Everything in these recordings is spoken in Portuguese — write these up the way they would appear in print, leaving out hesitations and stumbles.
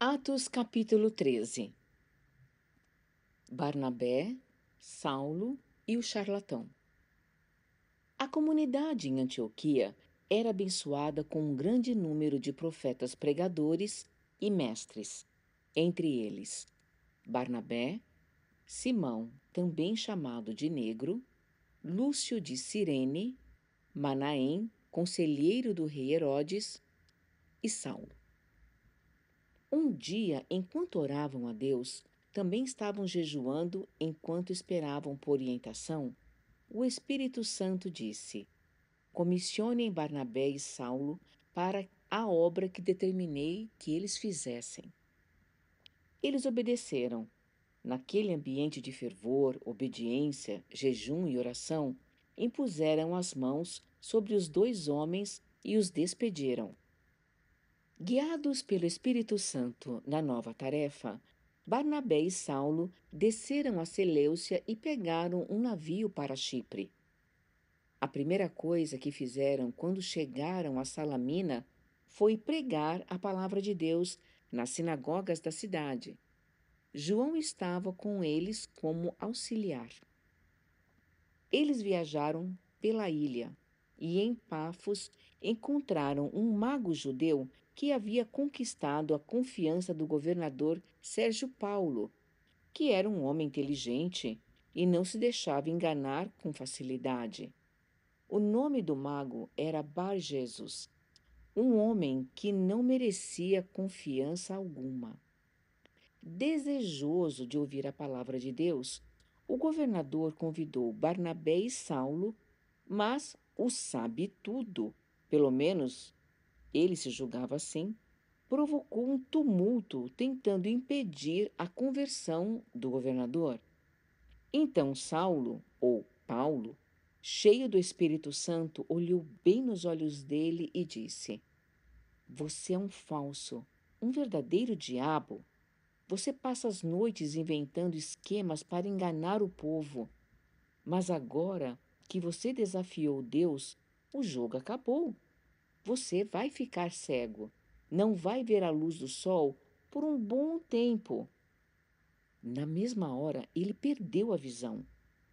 Atos capítulo 13. Barnabé, Saulo e o charlatão. A comunidade em Antioquia era abençoada com um grande número de profetas pregadores e mestres, entre eles Barnabé, Simão, também chamado de Negro, Lúcio de Cirene, Manaém, conselheiro do rei Herodes, e Saulo. Um dia, enquanto oravam a Deus, também estavam jejuando enquanto esperavam por orientação. O Espírito Santo disse: Comissionem Barnabé e Saulo para a obra que determinei que eles fizessem. Eles obedeceram. Naquele ambiente de fervor, obediência, jejum e oração, impuseram as mãos sobre os dois homens e os despediram. Guiados pelo Espírito Santo na nova tarefa, Barnabé e Saulo desceram a Seleucia e pegaram um navio para Chipre. A primeira coisa que fizeram quando chegaram a Salamina foi pregar a palavra de Deus nas sinagogas da cidade. João estava com eles como auxiliar. Eles viajaram pela ilha e em Pafos encontraram um mago judeu que havia conquistado a confiança do governador Sérgio Paulo, que era um homem inteligente e não se deixava enganar com facilidade. O nome do mago era Bar-Jesus, um homem que não merecia confiança alguma. Desejoso de ouvir a palavra de Deus, o governador convidou Barnabé e Saulo, mas o sabe-tudo, pelo menos ele se julgava assim, provocou um tumulto tentando impedir a conversão do governador. Então Saulo, ou Paulo, cheio do Espírito Santo, olhou bem nos olhos dele e disse: Você é um falso, um verdadeiro diabo. Você passa as noites inventando esquemas para enganar o povo. Mas agora que você desafiou Deus, o jogo acabou. Você vai ficar cego. Não vai ver a luz do sol por um bom tempo. Na mesma hora, ele perdeu a visão.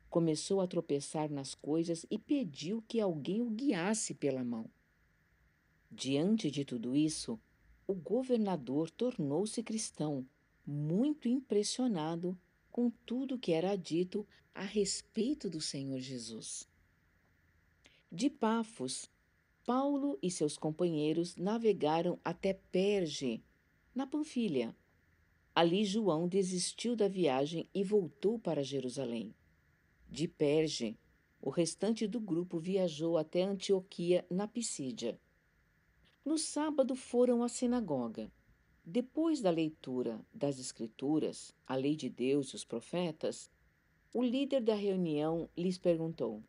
Começou a tropeçar nas coisas e pediu que alguém o guiasse pela mão. Diante de tudo isso, o governador tornou-se cristão, muito impressionado com tudo que era dito a respeito do Senhor Jesus. De Pafos, Paulo e seus companheiros navegaram até Perge, na Panfilha. Ali João desistiu da viagem e voltou para Jerusalém. De Perge, o restante do grupo viajou até Antioquia, na Pisídia. No sábado foram à sinagoga. Depois da leitura das Escrituras, a lei de Deus e os profetas, o líder da reunião lhes perguntou: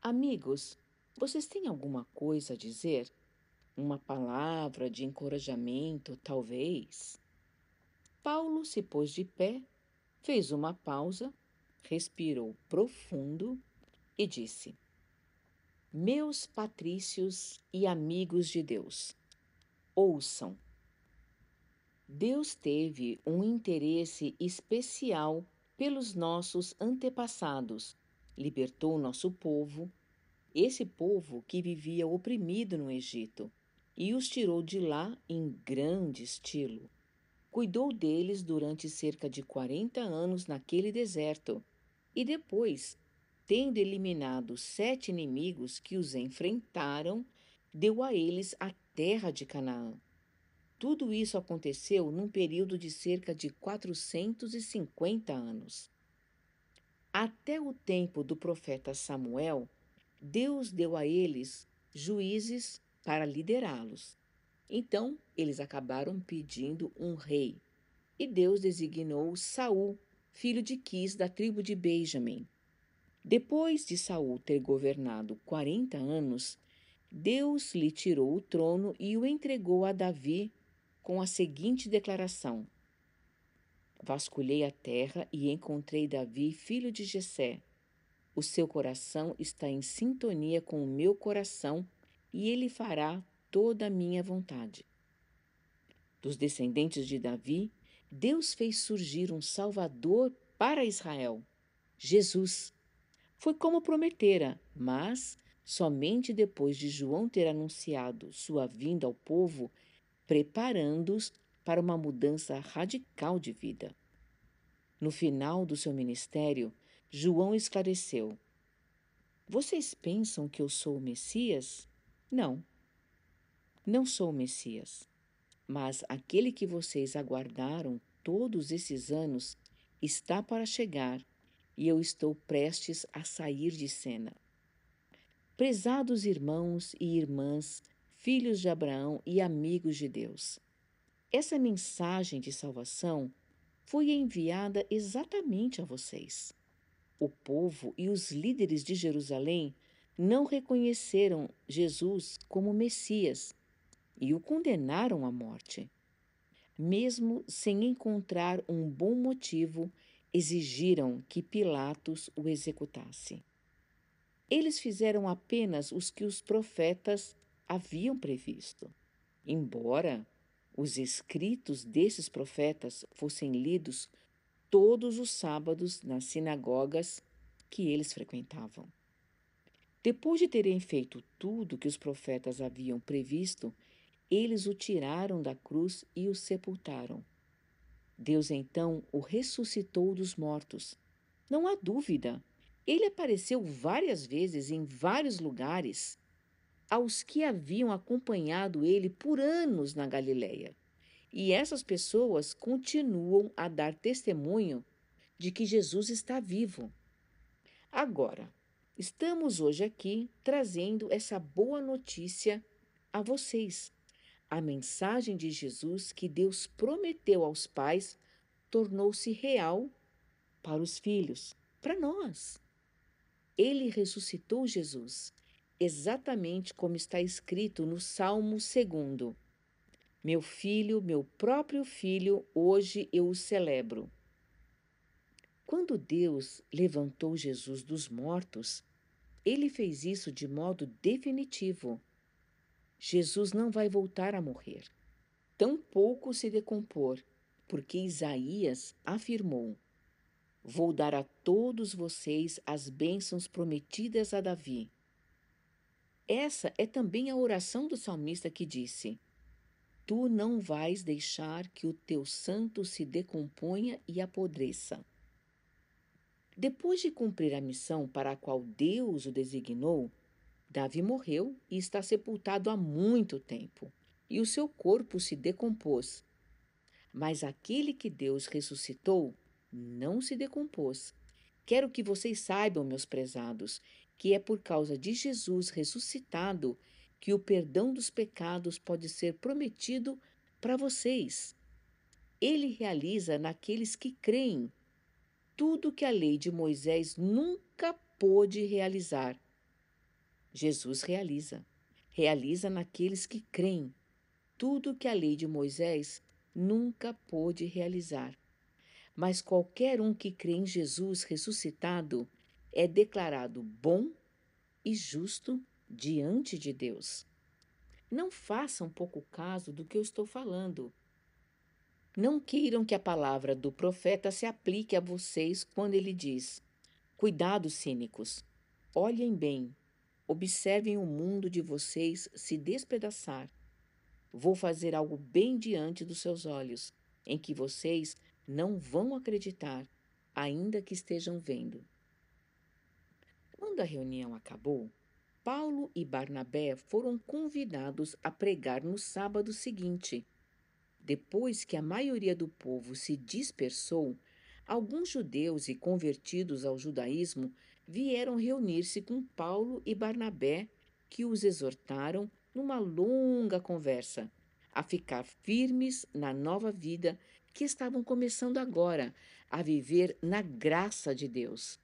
Amigos, vocês têm alguma coisa a dizer? Uma palavra de encorajamento, talvez? Paulo se pôs de pé, fez uma pausa, respirou profundo e disse: Meus patrícios e amigos de Deus, ouçam. Deus teve um interesse especial pelos nossos antepassados, libertou nosso povo, esse povo que vivia oprimido no Egito, e os tirou de lá em grande estilo. Cuidou deles durante cerca de 40 anos naquele deserto, e depois, tendo eliminado 7 inimigos que os enfrentaram, deu a eles a terra de Canaã. Tudo isso aconteceu num período de cerca de 450 anos. Até o tempo do profeta Samuel, Deus deu a eles juízes para liderá-los. Então, eles acabaram pedindo um rei, e Deus designou Saul, filho de Quis, da tribo de Benjamim. Depois de Saul ter governado 40 anos, Deus lhe tirou o trono e o entregou a Davi com a seguinte declaração: Vasculhei a terra e encontrei Davi, filho de Jessé. O seu coração está em sintonia com o meu coração e ele fará toda a minha vontade. dos descendentes de Davi, Deus fez surgir um Salvador para Israel, Jesus. Foi como prometera, mas somente depois de João ter anunciado sua vinda ao povo, preparando-os para uma mudança radical de vida. No final do seu ministério, João esclareceu: Vocês pensam que eu sou o Messias? Não, não sou o Messias. Mas aquele que vocês aguardaram todos esses anos está para chegar e eu estou prestes a sair de cena. Prezados irmãos e irmãs, filhos de Abraão e amigos de Deus, essa mensagem de salvação foi enviada exatamente a vocês. O povo e os líderes de Jerusalém não reconheceram Jesus como Messias e o condenaram à morte. Mesmo sem encontrar um bom motivo, exigiram que Pilatos o executasse. Eles fizeram apenas os que os profetas haviam previsto. Embora os escritos desses profetas fossem lidos todos os sábados nas sinagogas que eles frequentavam. Depois de terem feito tudo que os profetas haviam previsto, eles o tiraram da cruz e o sepultaram. Deus então o ressuscitou dos mortos. Não há dúvida, ele apareceu várias vezes em vários lugares aos que haviam acompanhado ele por anos na Galileia. E essas pessoas continuam a dar testemunho de que Jesus está vivo. Agora, estamos hoje aqui trazendo essa boa notícia a vocês. A mensagem de Jesus que Deus prometeu aos pais tornou-se real para os filhos, para nós. Ele ressuscitou Jesus, exatamente como está escrito no Salmo 2. Meu filho, meu próprio filho, hoje eu o celebro. Quando Deus levantou Jesus dos mortos, ele fez isso de modo definitivo. Jesus não vai voltar a morrer, tampouco se decompor, porque Isaías afirmou: Vou dar a todos vocês as bênçãos prometidas a Davi. Essa é também a oração do salmista que disse: Tu não vais deixar que o teu santo se decomponha e apodreça. Depois de cumprir a missão para a qual Deus o designou, Davi morreu e está sepultado há muito tempo, e o seu corpo se decompôs. Mas aquele que Deus ressuscitou não se decompôs. Quero que vocês saibam, meus prezados, que é por causa de Jesus ressuscitado que o perdão dos pecados pode ser prometido para vocês. Ele realiza naqueles que creem tudo que a lei de Moisés nunca pôde realizar. Jesus realiza. Realiza naqueles que creem tudo que a lei de Moisés nunca pôde realizar. Mas qualquer um que crê em Jesus ressuscitado é declarado bom e justo diante de Deus. Não façam pouco caso do que eu estou falando. Não queiram que a palavra do profeta se aplique a vocês quando ele diz: Cuidado, cínicos. Olhem bem. Observem o mundo de vocês se despedaçar. Vou fazer algo bem diante dos seus olhos, em que vocês não vão acreditar, ainda que estejam vendo. Quando a reunião acabou, Paulo e Barnabé foram convidados a pregar no sábado seguinte. Depois que a maioria do povo se dispersou, alguns judeus e convertidos ao judaísmo vieram reunir-se com Paulo e Barnabé, que os exortaram, numa longa conversa, a ficar firmes na nova vida que estavam começando agora, a viver na graça de Deus.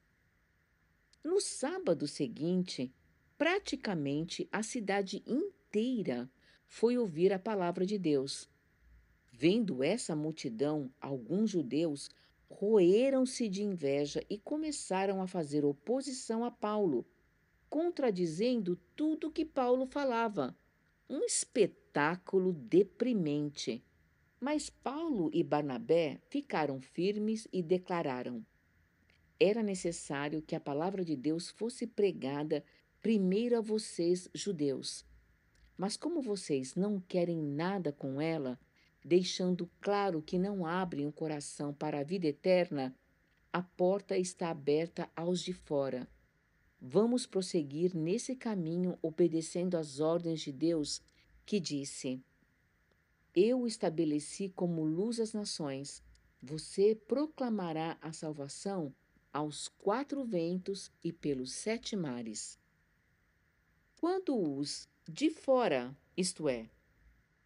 No sábado seguinte, praticamente a cidade inteira foi ouvir a palavra de Deus. Vendo essa multidão, alguns judeus roeram-se de inveja e começaram a fazer oposição a Paulo, contradizendo tudo que Paulo falava. Um espetáculo deprimente. Mas Paulo e Barnabé ficaram firmes e declararam: era necessário que a palavra de Deus fosse pregada primeiro a vocês, judeus. Mas como vocês não querem nada com ela, deixando claro que não abrem o coração para a vida eterna, a porta está aberta aos de fora. Vamos prosseguir nesse caminho obedecendo às ordens de Deus, que disse: eu o estabeleci como luz às nações. Você proclamará a salvação aos quatro ventos e pelos sete mares. Quando os de fora, isto é,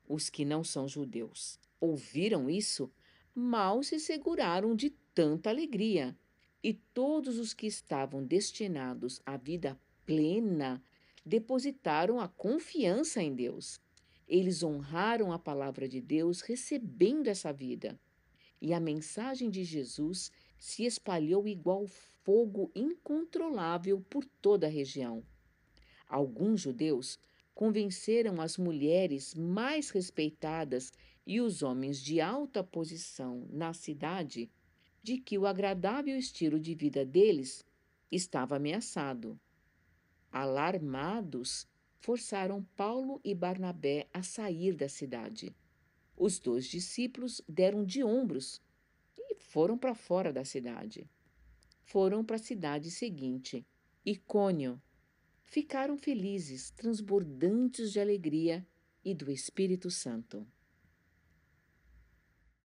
os que não são judeus, ouviram isso, mal se seguraram de tanta alegria, e todos os que estavam destinados à vida plena depositaram a confiança em Deus. Eles honraram a palavra de Deus recebendo essa vida, e a mensagem de Jesus se espalhou igual fogo incontrolável por toda a região. Alguns judeus convenceram as mulheres mais respeitadas e os homens de alta posição na cidade de que o agradável estilo de vida deles estava ameaçado. Alarmados, forçaram Paulo e Barnabé a sair da cidade. Os dois discípulos deram de ombros e foram para fora da cidade. Foram para a cidade seguinte, Icônio. Ficaram felizes, transbordantes de alegria e do Espírito Santo.